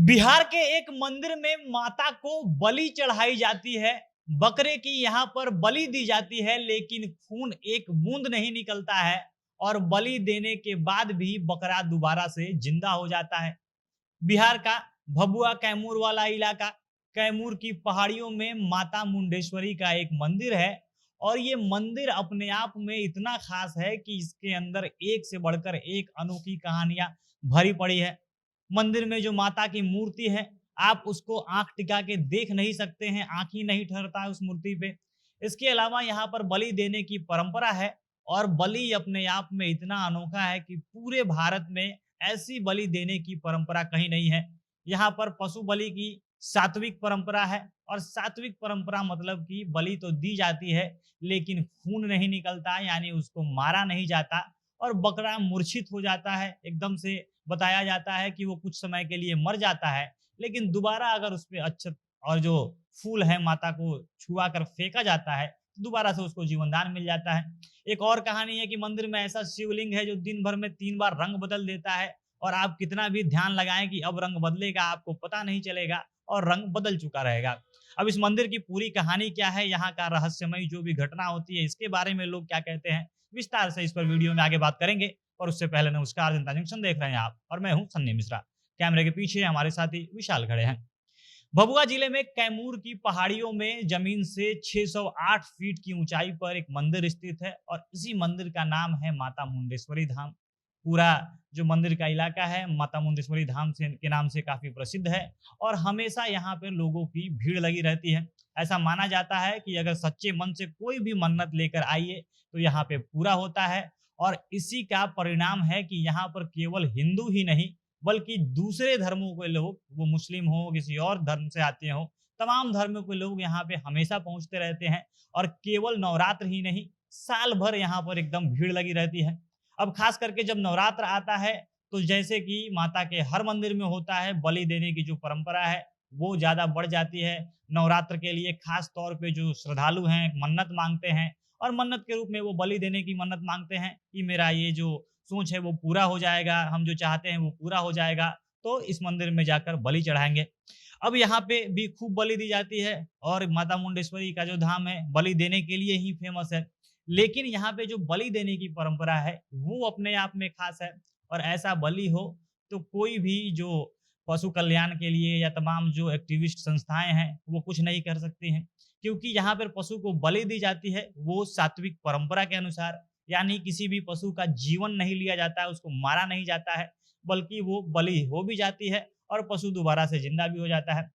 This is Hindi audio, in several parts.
बिहार के एक मंदिर में माता को बलि चढ़ाई जाती है। बकरे की यहाँ पर बलि दी जाती है, लेकिन खून एक बूंद नहीं निकलता है और बलि देने के बाद भी बकरा दोबारा से जिंदा हो जाता है। बिहार का भभुआ कैमूर वाला इलाका, कैमूर की पहाड़ियों में माता मुंडेश्वरी का एक मंदिर है और ये मंदिर अपने आप में इतना खास है कि इसके अंदर एक से बढ़कर एक अनोखी कहानियां भरी पड़ी है। मंदिर में जो माता की मूर्ति है, आप उसको आंख टिका के देख नहीं सकते हैं, आंख ही नहीं ठहरता है उस मूर्ति पे। इसके अलावा यहाँ पर बलि देने की परंपरा है और बलि अपने आप में इतना अनोखा है कि पूरे भारत में ऐसी बलि देने की परंपरा कहीं नहीं है। यहाँ पर पशु बलि की सात्विक परंपरा है और सात्विक परंपरा मतलब कि बलि तो दी जाती है, लेकिन खून नहीं निकलता, यानी उसको मारा नहीं जाता और बकरा मूर्छित हो जाता है एकदम से। बताया जाता है कि वो कुछ समय के लिए मर जाता है, लेकिन दोबारा अगर उस पे अक्षत और जो फूल है माता को छुआ कर फेंका जाता है, तो दोबारा से उसको जीवन दान मिल जाता है। एक और कहानी है कि मंदिर में ऐसा शिवलिंग है जो दिन भर में 3 बार रंग बदल देता है और आप कितना भी ध्यान लगाएं कि अब रंग बदलेगा, आपको पता नहीं चलेगा और रंग बदल चुका रहेगा। अब इस मंदिर की पूरी कहानी क्या है, यहाँ का रहस्यमय जो भी घटना होती है, इसके बारे में लोग क्या कहते हैं, विस्तार से इस पर वीडियो में आगे बात करेंगे। और उससे पहले नमस्कार, जनता जंक्शन देख रहे हैं आप और मैं हूं सन्नी मिश्रा। कैमरे के पीछे हमारे साथी विशाल खड़े हैं। भभुआ जिले में कैमूर की पहाड़ियों में जमीन से 608 फीट की ऊंचाई पर एक मंदिर स्थित है और इसी मंदिर का नाम है माता मुंडेश्वरी धाम। पूरा जो मंदिर का इलाका है माता मुंडेश्वरी धाम से के नाम से काफी प्रसिद्ध है और हमेशा यहाँ पे लोगों की भीड़ लगी रहती है। ऐसा माना जाता है कि अगर सच्चे मन से कोई भी मन्नत लेकर आइए तो यहाँ पे पूरा होता है और इसी का परिणाम है कि यहाँ पर केवल हिंदू ही नहीं बल्कि दूसरे धर्मों के लोग, वो मुस्लिम हो किसी और धर्म से आते हो, तमाम धर्मों के लोग यहाँ पे हमेशा पहुंचते रहते हैं और केवल नवरात्र ही नहीं, साल भर यहाँ पर एकदम भीड़ लगी रहती है। अब खास करके जब नवरात्र आता है तो जैसे कि माता के हर मंदिर में होता है, बलि देने की जो परंपरा है वो ज्यादा बढ़ जाती है। नवरात्र के लिए खास तौर पे जो श्रद्धालु हैं मन्नत मांगते हैं और मन्नत के रूप में वो बलि देने की मन्नत मांगते हैं कि मेरा ये जो सोच है वो पूरा हो जाएगा, हम जो चाहते हैं वो पूरा हो जाएगा, तो इस मंदिर में जाकर बलि चढ़ाएंगे। अब यहाँ पे भी खूब बलि दी जाती है और माता मुंडेश्वरी का जो धाम है बलि देने के लिए ही फेमस है। लेकिन यहाँ पे जो बलि देने की परंपरा है वो अपने आप में खास है और ऐसा बलि हो तो कोई भी जो पशु कल्याण के लिए या तमाम जो एक्टिविस्ट संस्थाएं हैं वो कुछ नहीं कर सकती हैं, क्योंकि यहाँ पर पशु को बलि दी जाती है वो सात्विक परंपरा के अनुसार, यानी किसी भी पशु का जीवन नहीं लिया जाता है, उसको मारा नहीं जाता है, बल्कि वो बलि हो भी जाती है और पशु दोबारा से जिंदा भी हो जाता है।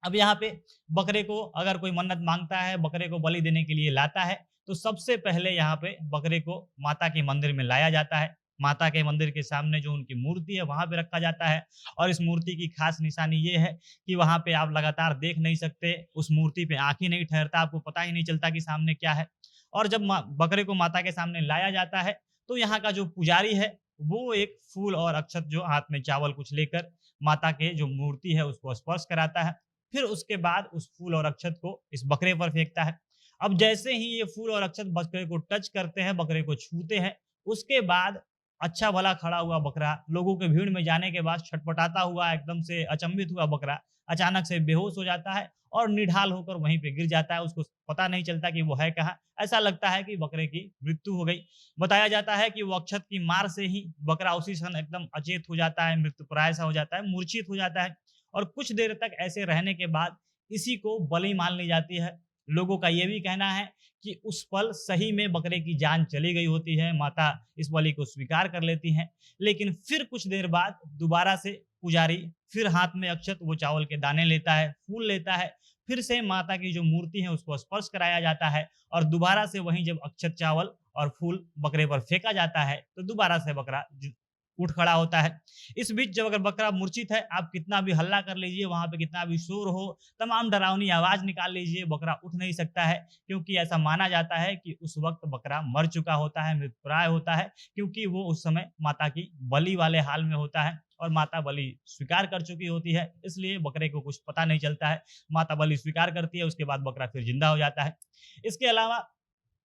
अब यहाँ पे बकरे को अगर कोई मन्नत मांगता है, बकरे को बलि देने के लिए लाता है, तो सबसे पहले यहाँ पे बकरे को माता के मंदिर में लाया जाता है। माता के मंदिर के सामने जो उनकी मूर्ति है वहां पे रखा जाता है और इस मूर्ति की खास निशानी ये है कि वहां पे आप लगातार देख नहीं सकते, उस मूर्ति पे आंख ही नहीं ठहरता, आपको पता ही नहीं चलता कि सामने क्या है। और जब बकरे को माता के सामने लाया जाता है तो यहाँ का जो पुजारी है वो एक फूल और अक्षत जो हाथ में चावल कुछ लेकर माता के जो मूर्ति है उसको स्पर्श कराता है। फिर उसके बाद उस फूल और अक्षत को इस बकरे पर फेंकता है। अब जैसे ही ये फूल और अक्षत बकरे को टच करते हैं, बकरे को छूते हैं, उसके बाद अच्छा भला खड़ा हुआ बकरा लोगों के भीड़ में जाने के बाद छटपटाता हुआ, एकदम से अचंभित हुआ बकरा अचानक से बेहोश हो जाता है और निढाल होकर वहीं पे गिर जाता है। उसको पता नहीं चलता कि वो है कहाँ। ऐसा लगता है कि बकरे की मृत्यु हो गई। बताया जाता है कि वो अक्षत की मार से ही बकरा उसी क्षण एकदम अचेत हो जाता है, मृत्युप्राय सा हो जाता है, मूर्छित हो जाता है और कुछ देर तक ऐसे रहने के बाद इसी को बलि मान ली जाती है। लोगों का ये भी कहना है कि उस पल सही में बकरे की जान चली गई होती है, माता इस बलि को स्वीकार कर लेती हैं। लेकिन फिर कुछ देर बाद दोबारा से पुजारी फिर हाथ में अक्षत वो चावल के दाने लेता है, फूल लेता है, फिर से माता की जो मूर्ति है उसको स्पर्श कराया जाता है और दोबारा से वहीं जब अक्षत चावल और फूल बकरे पर फेंका जाता है तो दोबारा से बकरा उठ खड़ा होता है। इस बीच जब अगर बकरा मूर्छित है, आप कितना भी हल्ला कर लीजिए, वहां पे कितना भी शोर हो, तमाम डरावनी आवाज निकाल लीजिए, बकरा उठ नहीं सकता है, क्योंकि ऐसा माना जाता है कि उस वक्त बकरा मर चुका होता है, मृतप्राय होता है, क्योंकि वो उस समय माता की बलि वाले हाल में होता है और माता बलि स्वीकार कर चुकी होती है, इसलिए बकरे को कुछ पता नहीं चलता है। माता बलि स्वीकार करती है, उसके बाद बकरा फिर जिंदा हो जाता है। इसके अलावा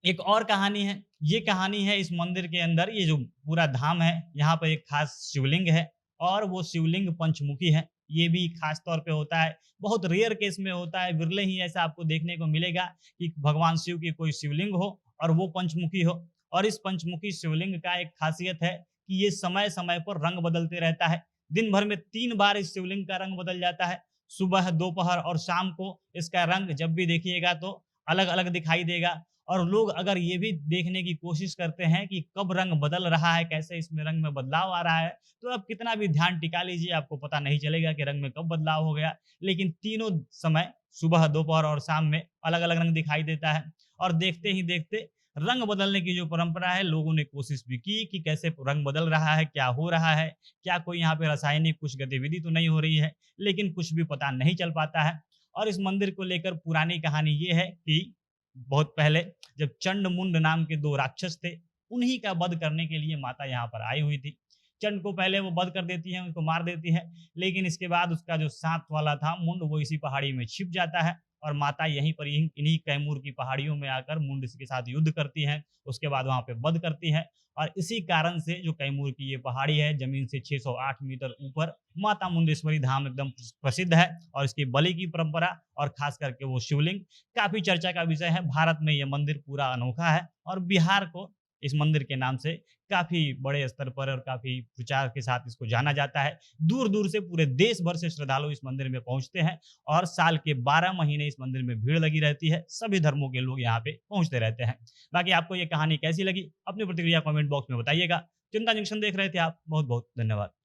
एक और कहानी है। ये कहानी है इस मंदिर के अंदर, ये जो पूरा धाम है यहाँ पर एक खास शिवलिंग है और वो शिवलिंग पंचमुखी है। ये भी खास तौर पे होता है, बहुत रेयर केस में होता है, विरले ही ऐसा आपको देखने को मिलेगा कि भगवान शिव की कोई शिवलिंग हो और वो पंचमुखी हो। और इस पंचमुखी शिवलिंग का एक खासियत है कि ये समय-समय पर रंग बदलते रहता है। दिन भर में 3 बार इस शिवलिंग का रंग बदल जाता है। सुबह, दोपहर और शाम को इसका रंग जब भी देखिएगा तो अलग-अलग दिखाई देगा। और लोग अगर ये भी देखने की कोशिश करते हैं कि कब रंग बदल रहा है, कैसे इसमें रंग में बदलाव आ रहा है, तो आप कितना भी ध्यान टिका लीजिए, आपको पता नहीं चलेगा कि रंग में कब बदलाव हो गया। लेकिन तीनों समय सुबह, दोपहर और शाम में अलग-अलग रंग दिखाई देता है। और देखते ही देखते रंग बदलने की जो परंपरा है, लोगों ने कोशिश भी की कि कैसे रंग बदल रहा है, क्या हो रहा है, क्या कोई यहाँ पे रासायनिक कुछ गतिविधि तो नहीं हो रही है, लेकिन कुछ भी पता नहीं चल पाता है। और इस मंदिर को लेकर पुरानी कहानी ये है कि बहुत पहले जब चंड मुंड नाम के 2 राक्षस थे, उन्हीं का वध करने के लिए माता यहाँ पर आई हुई थी। चंड को पहले वो वध कर देती हैं, उसको मार देती हैं, लेकिन इसके बाद उसका जो साथ वाला था मुंड, वो इसी पहाड़ी में छिप जाता है और माता यहीं पर इन्हीं कैमूर की पहाड़ियों में आकर मुंड के साथ युद्ध करती हैं, उसके बाद वहाँ पे वध करती हैं। और इसी कारण से जो कैमूर की ये पहाड़ी है, ज़मीन से 608 मीटर ऊपर माता मुंडेश्वरी धाम एकदम प्रसिद्ध है। और इसकी बलि की परंपरा और खास करके वो शिवलिंग काफ़ी चर्चा का विषय है। भारत में ये मंदिर पूरा अनोखा है और बिहार को इस मंदिर के नाम से काफ़ी बड़े स्तर पर और काफ़ी प्रचार के साथ इसको जाना जाता है। दूर-दूर से, पूरे देश भर से श्रद्धालु इस मंदिर में पहुँचते हैं और साल के 12 महीने इस मंदिर में भीड़ लगी रहती है। सभी धर्मों के लोग यहाँ पे पहुँचते रहते हैं। बाकी आपको ये कहानी कैसी लगी? अपनी प्रतिक्रिया कमेंट बॉक्स में बताइएगा। चिंता जंक्शन देख रहे थे आप। बहुत-बहुत धन्यवाद।